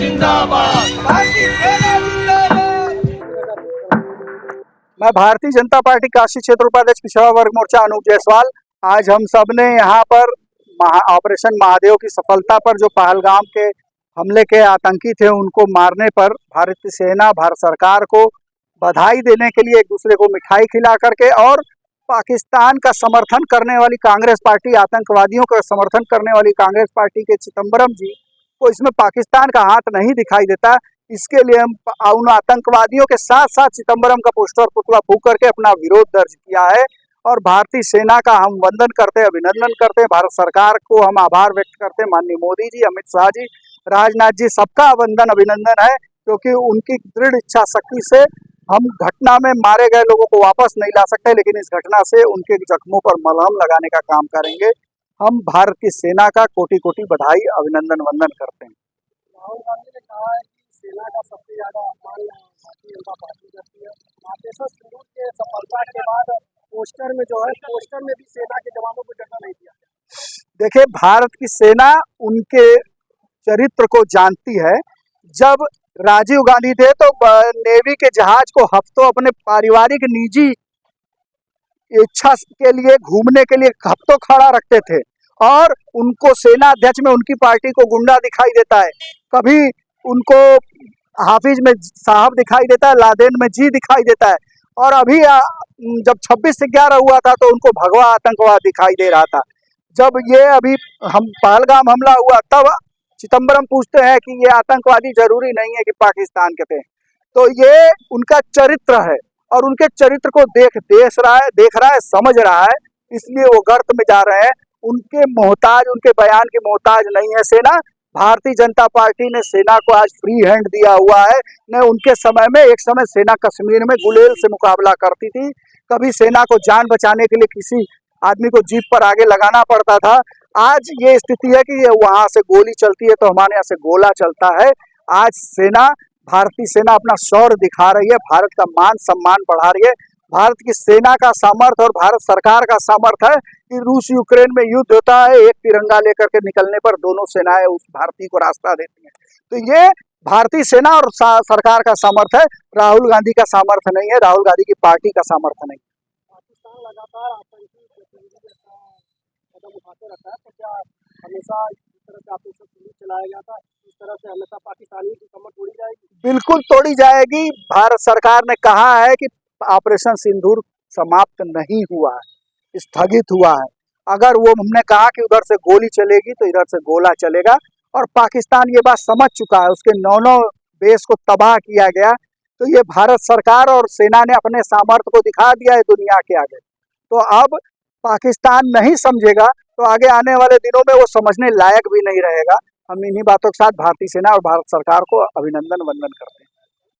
जिंदाबाद। भारतीय सेना जिंदाबाद। मैं भारतीय जनता पार्टी काशी क्षेत्र उपाध्यक्ष पिछड़ा वर्ग मोर्चा अनूप जायसवाल। आज हम सब ने यहाँ पर ऑपरेशन महादेव की सफलता पर जो पहलगाम के हमले के आतंकी थे उनको मारने पर भारतीय सेना भारत सरकार को बधाई देने के लिए एक दूसरे को मिठाई खिला करके और पाकिस्तान का समर्थन करने वाली कांग्रेस पार्टी, आतंकवादियों का समर्थन करने वाली कांग्रेस पार्टी के चिदंबरम जी को इसमें पाकिस्तान का हाथ नहीं दिखाई देता। इसके लिए हम उन आतंकवादियों के साथ साथ चिदंबरम का पोस्टर पुतला फूंक करके अपना विरोध दर्ज किया है और भारतीय सेना का हम वंदन करते हैं, अभिनंदन करते हैं। भारत सरकार को हम आभार व्यक्त करते हैं। माननीय मोदी जी, अमित शाह जी, राजनाथ जी, सबका वंदन अभिनंदन है, क्योंकि उनकी दृढ़ इच्छा शक्ति से हम घटना में मारे गए लोगों को वापस नहीं ला सकते, लेकिन इस घटना से उनके जख्मों पर मलहम लगाने का काम करेंगे। हम भारत की सेना का कोटि कोटि बधाई, अभिनंदन, वंदन करते हैं। राहुल गांधी ने कहा है कि सेना का सबसे ज्यादा अपमान भारतीय जनता पार्टी करती है। ऑपरेशन सिंदूर के सफलता के बाद पोस्टर में जो है, पोस्टर में भी सेना के जवानों को जगह नहीं दिया। देखिए, भारत की सेना उनके चरित्र को जानती है। जब राजीव गांधी थे तो नेवी के जहाज को हफ्तों अपने पारिवारिक निजी इच्छा के लिए घूमने के लिए हफ्तों खड़ा रखते थे और उनको सेना अध्यक्ष में उनकी पार्टी को गुंडा दिखाई देता है, कभी उनको हाफिज में साहब दिखाई देता है, लादेन में जी दिखाई देता है, और अभी जब 26/11 हुआ था तो उनको भगवा आतंकवाद दिखाई दे रहा था। जब ये अभी हम पहलगाम हमला हुआ तब चिदंबरम पूछते हैं कि ये आतंकवादी जरूरी नहीं है कि पाकिस्तान के थे। तो ये उनका चरित्र है और उनके चरित्र को देख रहा है, समझ रहा है, इसलिए वो गर्त में जा रहे हैं। उनके मोहताज, उनके बयान की मोहताज नहीं है सेना। भारतीय जनता पार्टी ने सेना को आज फ्री हैंड दिया हुआ है। न उनके समय में, एक समय सेना कश्मीर में गुलेल से मुकाबला करती थी, कभी सेना को जान बचाने के लिए किसी आदमी को जीप पर आगे लगाना पड़ता था। आज ये स्थिति है कि वहां से गोली चलती है तो हमारे यहाँ से गोला चलता है। आज सेना, भारतीय सेना अपना शौर्य दिखा रही है, भारत का मान सम्मान बढ़ा रही है। भारत की सेना का सामर्थ्य और भारत सरकार का सामर्थ्य है कि रूस यूक्रेन में युद्ध होता है, एक तिरंगा लेकर के निकलने पर दोनों सेनाएं उस भारतीय को रास्ता देती हैं। तो ये भारतीय सेना और सरकार का सामर्थ्य है, राहुल गांधी का सामर्थ्य नहीं है, राहुल गांधी की पार्टी का सामर्थ्य नहीं। पाकिस्तान लगातार आतंकी गतिविधि कदम उठाते रहता है, तो क्या हमेशा इस तरह से ऑपरेशन सिंदूर चलाया गया था, इस तरह से हमेशा पाकिस्तानियों की कमर तोड़ी जाएगी? बिल्कुल तोड़ी जाएगी। भारत सरकार ने कहा है कि ऑपरेशन सिंदूर समाप्त नहीं हुआ है, स्थगित हुआ है। अगर वो हमने कहा कि उधर से गोली चलेगी तो इधर से गोला चलेगा, और पाकिस्तान ये बात समझ चुका है। उसके 9 बेस को तबाह किया गया, तो ये भारत सरकार और सेना ने अपने सामर्थ्य को दिखा दिया है दुनिया के आगे। तो अब पाकिस्तान नहीं समझेगा तो आगे आने वाले दिनों में वो समझने लायक भी नहीं रहेगा। हम इन्हीं बातों के साथ भारतीय सेना और भारत सरकार को अभिनंदन, वंदन करते हैं।